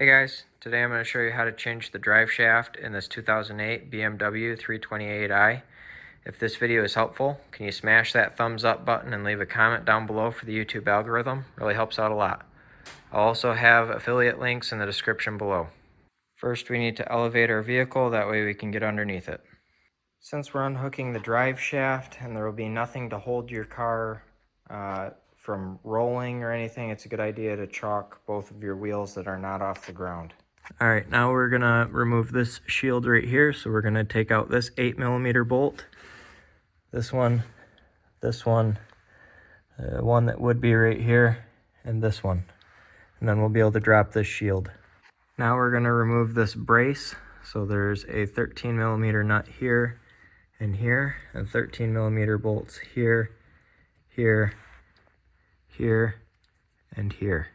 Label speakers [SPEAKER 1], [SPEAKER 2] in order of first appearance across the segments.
[SPEAKER 1] Hey guys, today I'm going to show you how to change the drive shaft in this 2008 BMW 328i. If this video is helpful, can you smash that thumbs up button and leave a comment down below for the YouTube algorithm? Really helps out a lot. I'll also have affiliate links in the description below. First, we need to elevate our vehicle, that way we can get underneath it. Since we're unhooking the drive shaft and there will be nothing to hold your car from rolling or anything, it's a good idea to chalk both of your wheels that are not off the ground. All right, now we're gonna remove this shield right here. So we're gonna take out this 8mm bolt, this one, one that would be right here, and this one. And then we'll be able to drop this shield. Now we're gonna remove this brace. So there's a 13mm nut here and here, and 13mm bolts here, here, here, and here.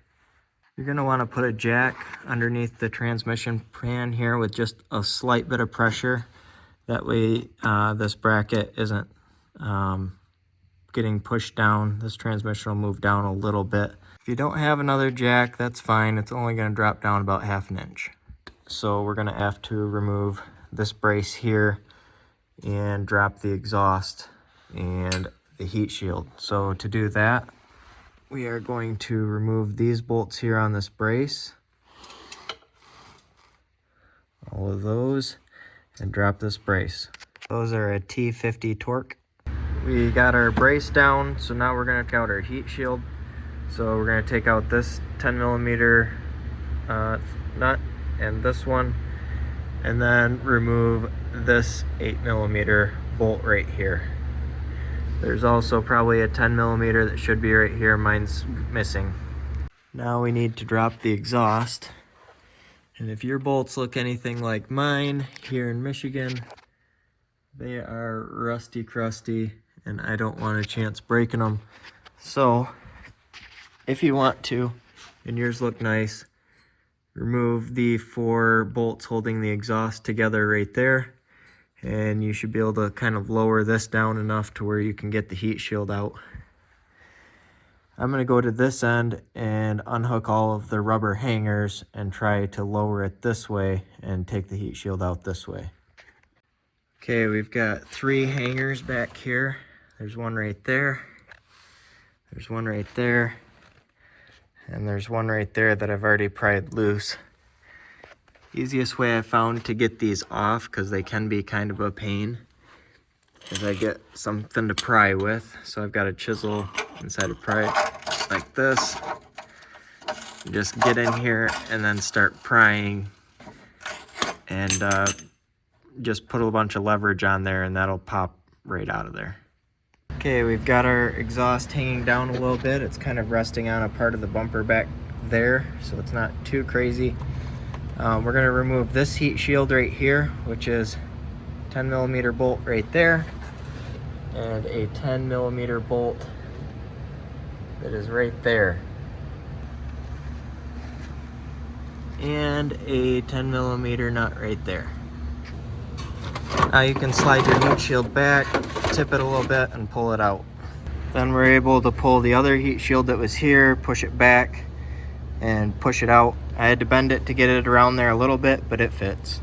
[SPEAKER 1] You're going to want to put a jack underneath the transmission pan here with just a slight bit of pressure. That way this bracket isn't getting pushed down. This transmission will move down a little bit. If you don't have another jack, that's fine. It's only going to drop down about 1/2 inch. So we're going to have to remove this brace here and drop the exhaust and the heat shield. So to do that, we are going to remove these bolts here on this brace, all of those, and drop this brace. Those are a T50 torque. We got our brace down, so now we're going to take out our heat shield. So we're going to take out this 10mm nut and this one, and then remove this 8mm bolt right here. There's also probably a 10mm that should be right here. Mine's missing. Now we need to drop the exhaust. And if your bolts look anything like mine here in Michigan, they are rusty crusty and I don't want a chance breaking them. So if you want to, and yours look nice, remove the 4 bolts holding the exhaust together right there. And you should be able to kind of lower this down enough to where you can get the heat shield out. I'm going to go to this end and unhook all of the rubber hangers and try to lower it this way and take the heat shield out this way. Okay, we've got 3 hangers back here. There's one right there. There's one right there. And there's one right there that I've already pried loose. Easiest way I found to get these off, because they can be kind of a pain, is I get something to pry with. So I've got a chisel inside a pry like this. Just get in here and then start prying, and just put a bunch of leverage on there and that'll pop right out of there. Okay, we've got our exhaust hanging down a little bit. It's kind of resting on a part of the bumper back there, so it's not too crazy. We're going to remove this heat shield right here, which is 10mm bolt right there, and a 10mm bolt that is right there, and a 10mm nut right there. Now you can slide your heat shield back, tip it a little bit, and pull it out. Then we're able to pull the other heat shield that was here, push it back, and push it out. I had to bend it to get it around there a little bit, but it fits.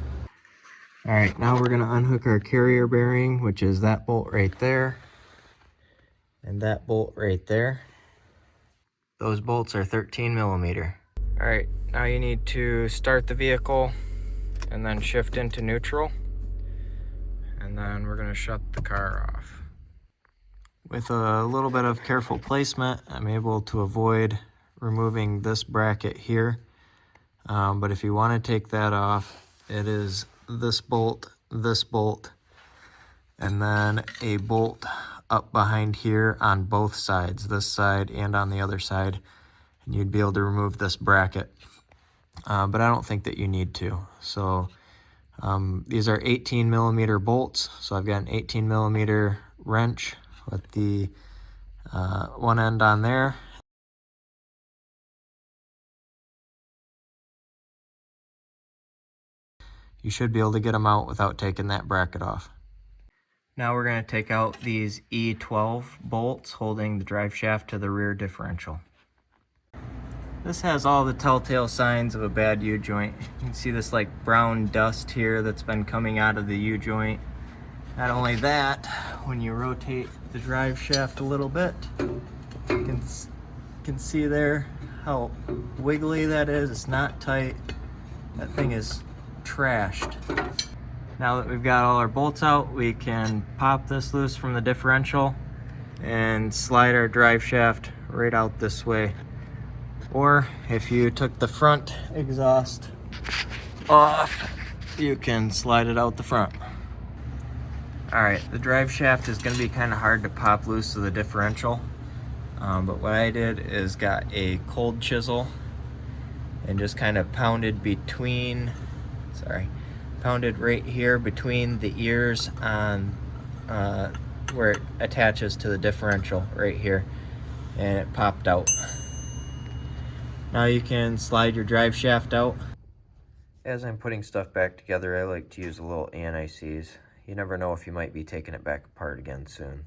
[SPEAKER 1] All right, now we're gonna unhook our carrier bearing, which is that bolt right there, and that bolt right there. Those bolts are 13mm. All right, now you need to start the vehicle and then shift into neutral. And then we're gonna shut the car off. With a little bit of careful placement, I'm able to avoid removing this bracket here. But if you want to take that off, it is this bolt, and then a bolt up behind here on both sides, this side and on the other side, and you'd be able to remove this bracket. But I don't think that you need to. So these are 18mm bolts, so I've got an 18mm wrench with the one end on there. You should be able to get them out without taking that bracket off. Now we're going to take out these E12 bolts holding the drive shaft to the rear differential. This has all the telltale signs of a bad U-joint. You can see this like brown dust here that's been coming out of the U-joint. Not only that, when you rotate the drive shaft a little bit, you can see there how wiggly that is. It's not tight. That thing is trashed. Now that we've got all our bolts out, we can pop this loose from the differential and slide our drive shaft right out this way. Or if you took the front exhaust off, you can slide it out the front. Alright, the drive shaft is going to be kind of hard to pop loose of the differential. But what I did is got a cold chisel and just kind of pounded right here between the ears on where it attaches to the differential right here, and it popped out. Now you can slide your drive shaft out. As I'm putting stuff back together, I like to use a little anti-seize. You never know if you might be taking it back apart again soon.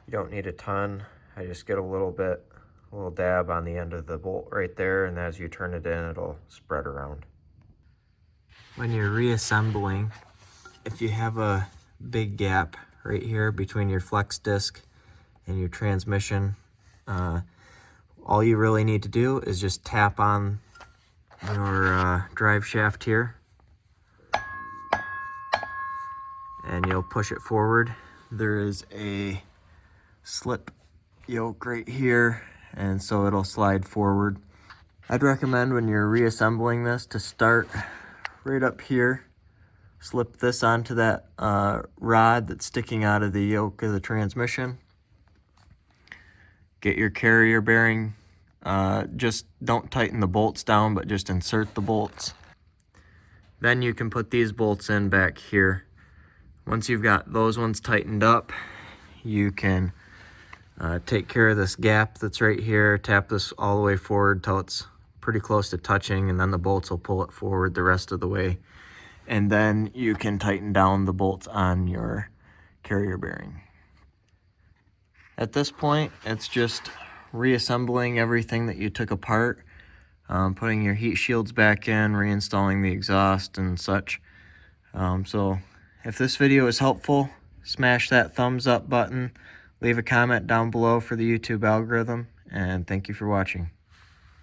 [SPEAKER 1] You don't need a ton. I just get a little dab on the end of the bolt right there, and as you turn it in, it'll spread around. When you're reassembling, if you have a big gap right here between your flex disc and your transmission, all you really need to do is just tap on your drive shaft here, and you'll push it forward. There is a slip yoke right here, and so it'll slide forward. I'd recommend when you're reassembling this to start right up here, slip this onto that rod that's sticking out of the yoke of the transmission. Get your carrier bearing, just don't tighten the bolts down, but just insert the bolts. Then you can put these bolts in back here. Once you've got those ones tightened up, you can take care of this gap that's right here, tap this all the way forward till it's pretty close to touching, and then the bolts will pull it forward the rest of the way. And then you can tighten down the bolts on your carrier bearing. At this point, it's just reassembling everything that you took apart, putting your heat shields back in, reinstalling the exhaust and such. So if this video is helpful, smash that thumbs up button, leave a comment down below for the YouTube algorithm, and thank you for watching.